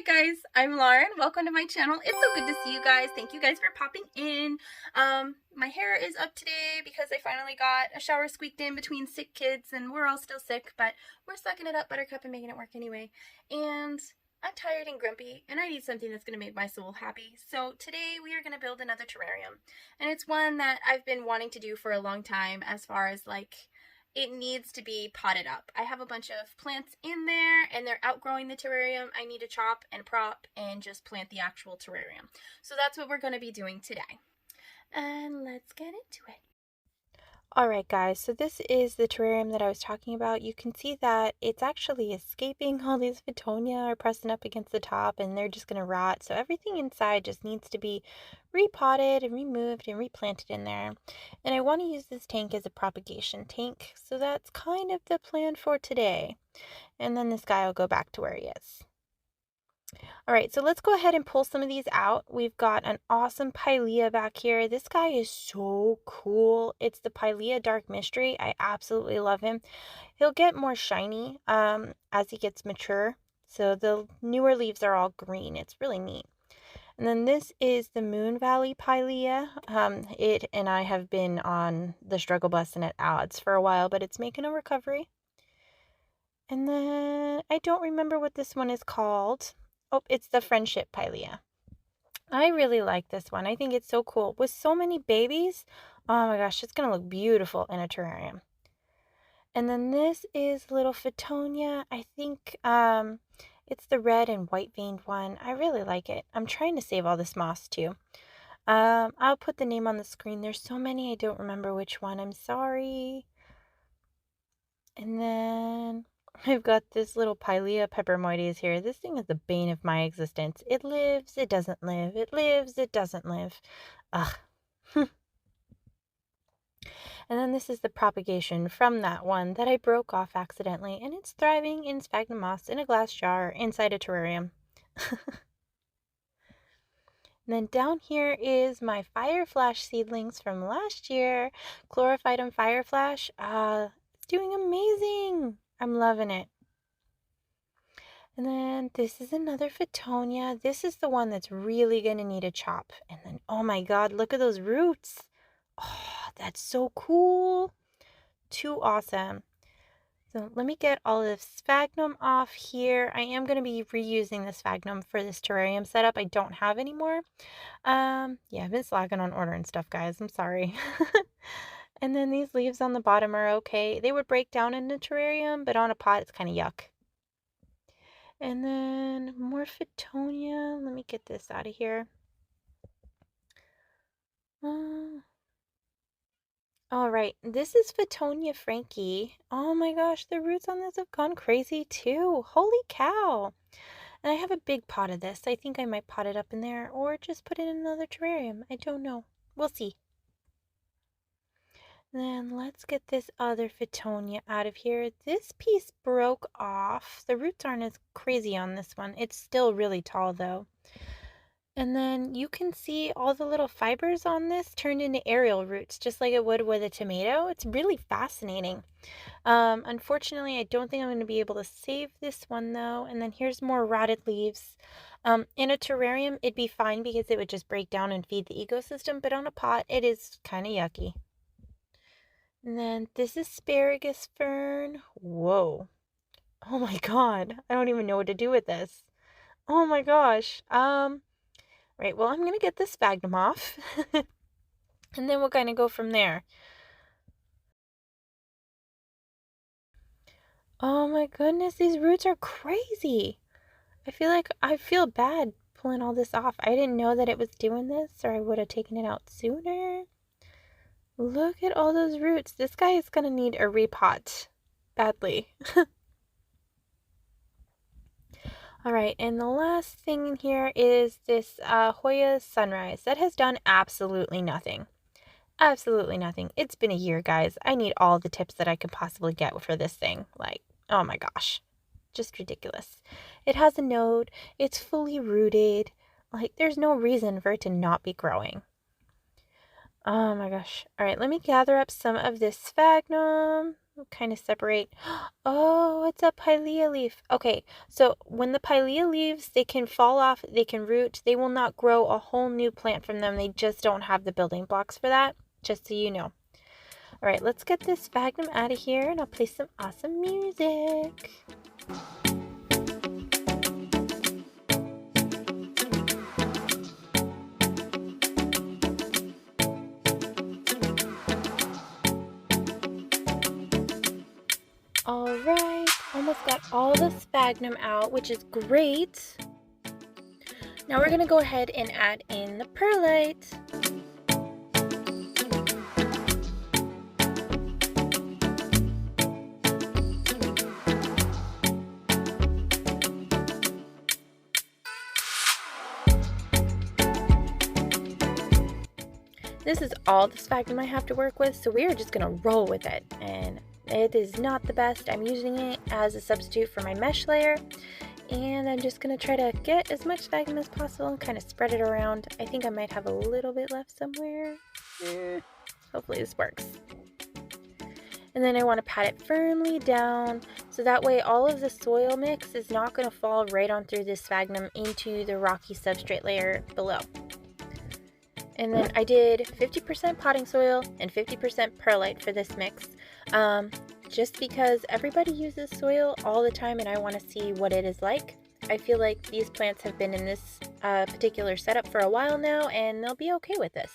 Hi guys, I'm Lauren. Welcome to my channel. It's so good to see you guys. Thank you guys for popping in. My hair is up today because I finally got a shower squeaked in between sick kids, and we're all still sick, but we're sucking it up, Buttercup, and making it work anyway. And I'm tired and grumpy, and I need something that's going to make my soul happy. So today we are going to build another terrarium, and it's one that I've been wanting to do for a long time, as far as like it needs to be potted up. I have a bunch of plants in there and they're outgrowing the terrarium. I need to chop and prop and just plant the actual terrarium. So that's what we're going to be doing today. And let's get into it. Alright guys, so this is the terrarium that I was talking about. You can see that it's actually escaping. All these Fittonia are pressing up against the top and they're just going to rot. So everything inside just needs to be repotted and removed and replanted in there. And I want to use this tank as a propagation tank. So that's kind of the plan for today. And then this guy will go back to where he is. All right, so let's go ahead and pull some of these out. We've got an awesome Pilea back here. This guy is so cool. It's the Pilea Dark Mystery. I absolutely love him. He'll get more shiny as he gets mature. So the newer leaves are all green. It's really neat. And then this is the Moon Valley Pilea. It and I have been on the struggle bus and at odds for a while, but it's making a recovery. And then I don't remember what this one is called. Oh, it's the Friendship Pilea. I really like this one. I think it's so cool. With so many babies, oh my gosh, it's going to look beautiful in a terrarium. And then this is little Fittonia. I think it's the red and white veined one. I really like it. I'm trying to save all this moss too. I'll put the name on the screen. There's so many, I don't remember which one. I'm sorry. And then I've got this little Pilea pepermoides here. This thing is the bane of my existence. It lives, it doesn't live. It lives, it doesn't live. Ugh. And then this is the propagation from that one that I broke off accidentally, and it's thriving in sphagnum moss in a glass jar inside a terrarium. And then down here is my fire flash seedlings from last year. Chlorophytum fire flash. It's doing amazing. I'm loving it. And then this is another Fittonia. This is the one that's really going to need a chop. And then, oh my God, look at those roots. Oh, that's so cool. Too awesome. So let me get all of the sphagnum off here. I am going to be reusing the sphagnum for this terrarium setup. I don't have any more. Yeah, I've been slacking on ordering stuff, guys. I'm sorry. And then these leaves on the bottom are okay. They would break down in the terrarium, but on a pot, it's kind of yuck. And then more Fittonia. Let me get this out of here. All right, this is Fittonia Frankie. Oh my gosh, the roots on this have gone crazy too. Holy cow. And I have a big pot of this. I think I might pot it up in there or just put it in another terrarium. I don't know. We'll see. Then let's get this other Fittonia out of here. This piece broke off. The roots aren't as crazy on this one. It's still really tall though. And then you can see all the little fibers on this turned into aerial roots, just like it would with a tomato. It's really fascinating. Unfortunately, I don't think I'm going to be able to save this one though. And then here's more rotted leaves. In a terrarium, it'd be fine because it would just break down and feed the ecosystem, but on a pot, it is kind of yucky. And then this is asparagus fern. Whoa. Oh my God. I don't even know what to do with this. Oh my gosh. Right, well, I'm going to get the sphagnum off. And then we'll kind of go from there. Oh my goodness, these roots are crazy. I feel bad pulling all this off. I didn't know that it was doing this, or I would have taken it out sooner. Look at all those roots. This guy is going to need a repot badly. All right, and the last thing in here is this Hoya Sunrise. That has done absolutely nothing. Absolutely nothing. It's been a year, guys. I need all the tips that I can possibly get for this thing. Like, oh my gosh. Just ridiculous. It has a node. It's fully rooted. Like, there's no reason for it to not be growing. Oh my gosh. All right, let me gather up some of this sphagnum. kind of separate. Oh, it's a pilea leaf. Okay, so when the pilea leaves, they can fall off, they can root, they will not grow a whole new plant from them. They just don't have the building blocks for that, just so you know. All right, let's get this sphagnum out of here and I'll play some awesome music. All right, almost got all the sphagnum out, which is great. Now we're going to go ahead and add in the perlite. This is all the sphagnum I have to work with, so we are just going to roll with it. And it is not the best. I'm using it as a substitute for my mesh layer. And I'm just going to try to get as much sphagnum as possible and kind of spread it around. I think I might have a little bit left somewhere. Hopefully this works. And then I want to pat it firmly down so that way all of the soil mix is not going to fall right on through this sphagnum into the rocky substrate layer below. And then I did 50% potting soil and 50% perlite for this mix. Just because everybody uses soil all the time and I want to see what it is like. I feel like these plants have been in this particular setup for a while now and they'll be okay with this.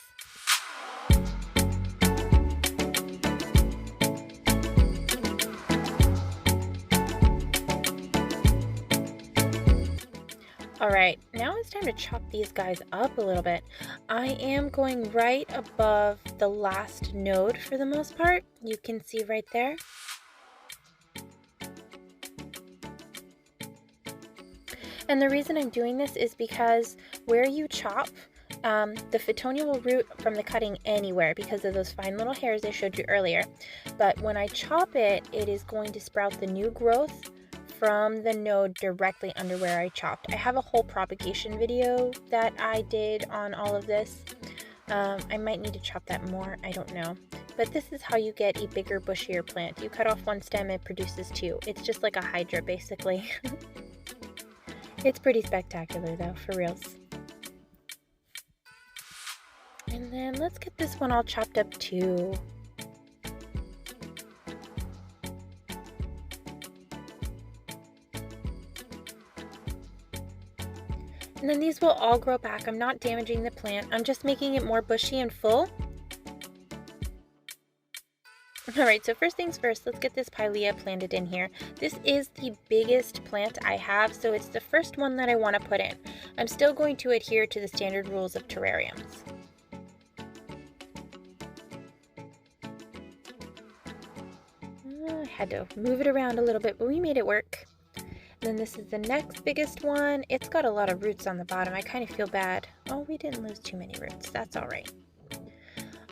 Alright, now it's time to chop these guys up a little bit. I am going right above the last node for the most part. You can see right there. And the reason I'm doing this is because where you chop, the Fittonia will root from the cutting anywhere because of those fine little hairs I showed you earlier. But when I chop it, it is going to sprout the new growth from the node directly under where I chopped. I have a whole propagation video that I did on all of this. I might need to chop that more, I don't know. But this is how you get a bigger, bushier plant. You cut off one stem, it produces two. It's just like a hydra, basically. It's pretty spectacular though, for reals. And then let's get this one all chopped up too. And then these will all grow back. I'm not damaging the plant. I'm just making it more bushy and full. Alright, so first things first, let's get this pilea planted in here. This is the biggest plant I have, so it's the first one that I want to put in. I'm still going to adhere to the standard rules of terrariums. I had to move it around a little bit, but we made it work. Then this is the next biggest one. It's got a lot of roots on the bottom. I kind of feel bad. Oh, we didn't lose too many roots. That's all right.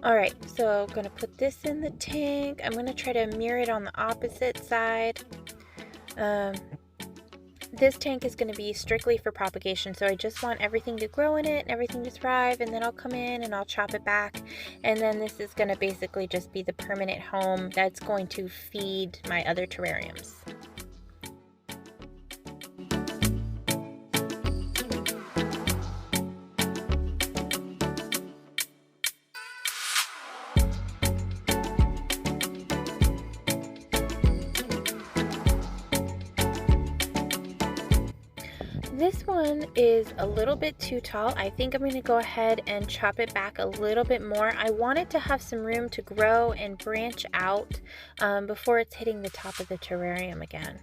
All right, so I'm going to put this in the tank. I'm going to try to mirror it on the opposite side. This tank is going to be strictly for propagation, so I just want everything to grow in it and everything to thrive, and then I'll come in and I'll chop it back. And then this is going to basically just be the permanent home that's going to feed my other terrariums. This one is a little bit too tall. I think I'm going to go ahead and chop it back a little bit more. I want it to have some room to grow and branch out before it's hitting the top of the terrarium again.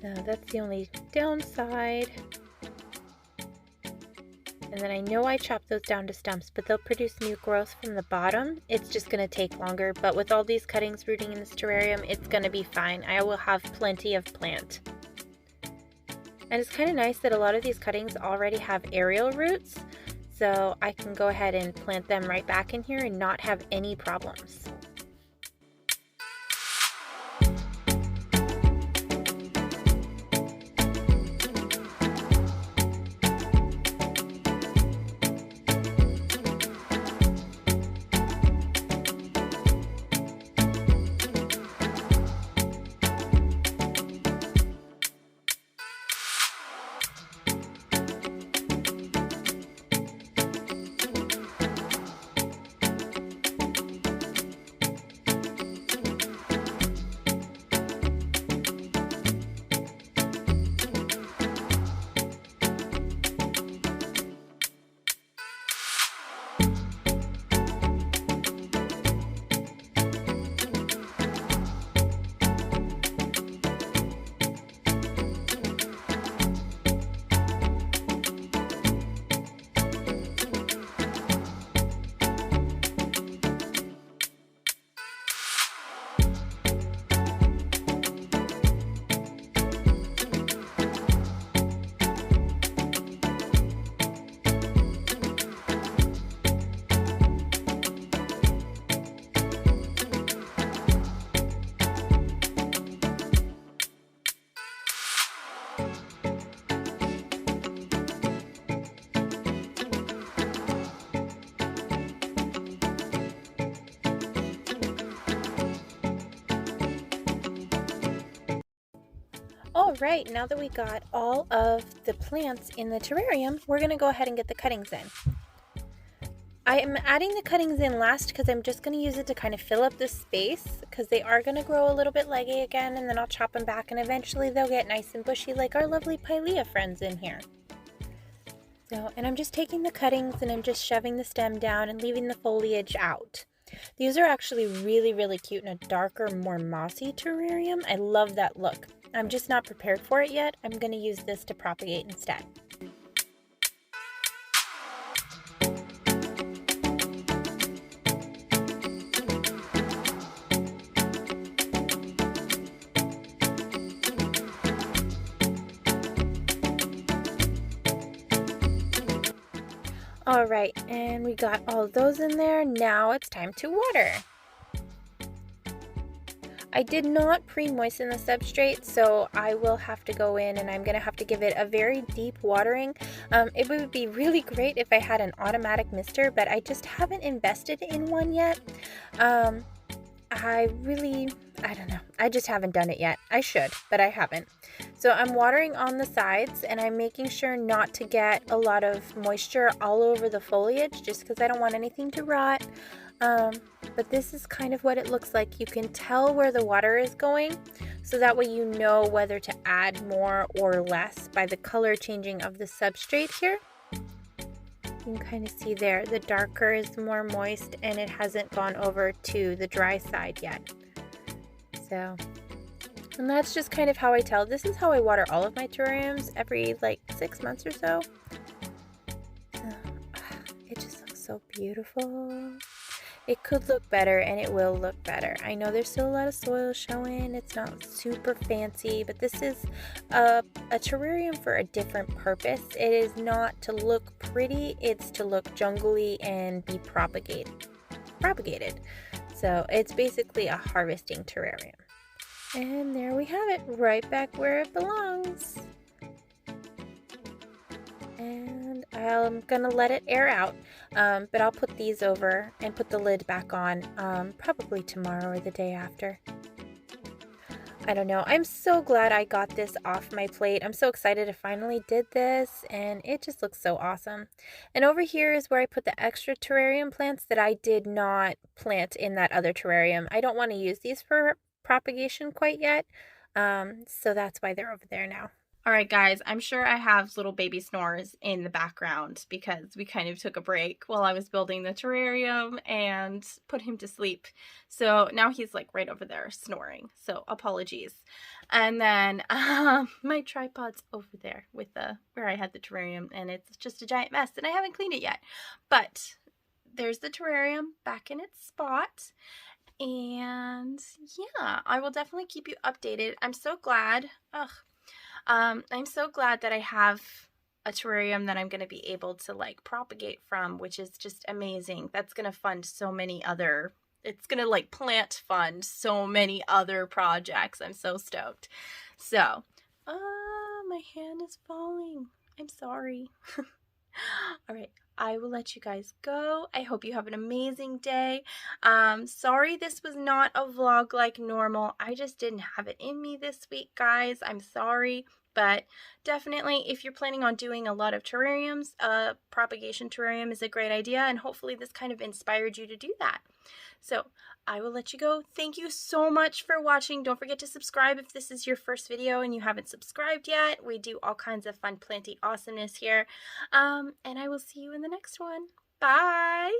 So that's the only downside. And then I know I chopped those down to stumps, but they'll produce new growth from the bottom. It's just going to take longer, but with all these cuttings rooting in this terrarium, it's going to be fine. I will have plenty of plant. And it's kind of nice that a lot of these cuttings already have aerial roots, so I can go ahead and plant them right back in here and not have any problems. All right, now that we got all of the plants in the terrarium, we're going to go ahead and get the cuttings in. I am adding the cuttings in last because I'm just going to use it to kind of fill up the space because they are going to grow a little bit leggy again, and then I'll chop them back and eventually they'll get nice and bushy like our lovely Pilea friends in here. So, and I'm just taking the cuttings and I'm just shoving the stem down and leaving the foliage out. These are actually really, really cute in a darker, more mossy terrarium. I love that look. I'm just not prepared for it yet. I'm going to use this to propagate instead. All right, and we got all those in there. Now it's time to water. I did not pre-moisten the substrate, so I will have to go in and I'm going to have to give it a very deep watering. It would be really great if I had an automatic mister, but I just haven't invested in one yet. I don't know. I just haven't done it yet. I should, but I haven't. So I'm watering on the sides and I'm making sure not to get a lot of moisture all over the foliage just because I don't want anything to rot. But this is kind of what it looks like. You can tell where the water is going, so that way you know whether to add more or less by the color changing of the substrate here. You can kind of see there, the darker is more moist and it hasn't gone over to the dry side yet. So, and that's just kind of how I tell. This is how I water all of my terrariums every like 6 months or so. It just looks so beautiful. It could look better and it will look better. I know there's still a lot of soil showing. It's not super fancy, but this is a terrarium for a different purpose. It is not to look pretty, it's to look jungly and be propagated. So it's basically a harvesting terrarium. And there we have it, right back where it belongs. And I'm gonna let it air out, but I'll put these over and put the lid back on probably tomorrow or the day after. I don't know. I'm so glad I got this off my plate. I'm so excited I finally did this, and it just looks so awesome. And over here is where I put the extra terrarium plants that I did not plant in that other terrarium. I don't want to use these for propagation quite yet, so that's why they're over there now. All right, guys, I'm sure I have little baby snores in the background because we kind of took a break while I was building the terrarium and put him to sleep. So now he's like right over there snoring. So apologies. And then my tripod's over there with where I had the terrarium, and it's just a giant mess and I haven't cleaned it yet. But there's the terrarium back in its spot. And yeah, I will definitely keep you updated. I'm so glad. I'm so glad that I have a terrarium that I'm going to be able to like propagate from, which is just amazing. That's going to fund so many other, it's going to like plant fund so many other projects. I'm so stoked. So, my hand is falling. I'm sorry. All right. I will let you guys go. I hope you have an amazing day. Sorry this was not a vlog like normal. I just didn't have it in me this week, guys. I'm sorry. But definitely, if you're planning on doing a lot of terrariums, propagation terrarium is a great idea. And hopefully this kind of inspired you to do that. So I will let you go. Thank you so much for watching. Don't forget to subscribe if this is your first video and you haven't subscribed yet. We do all kinds of fun planty awesomeness here. And I will see you in the next one. Bye!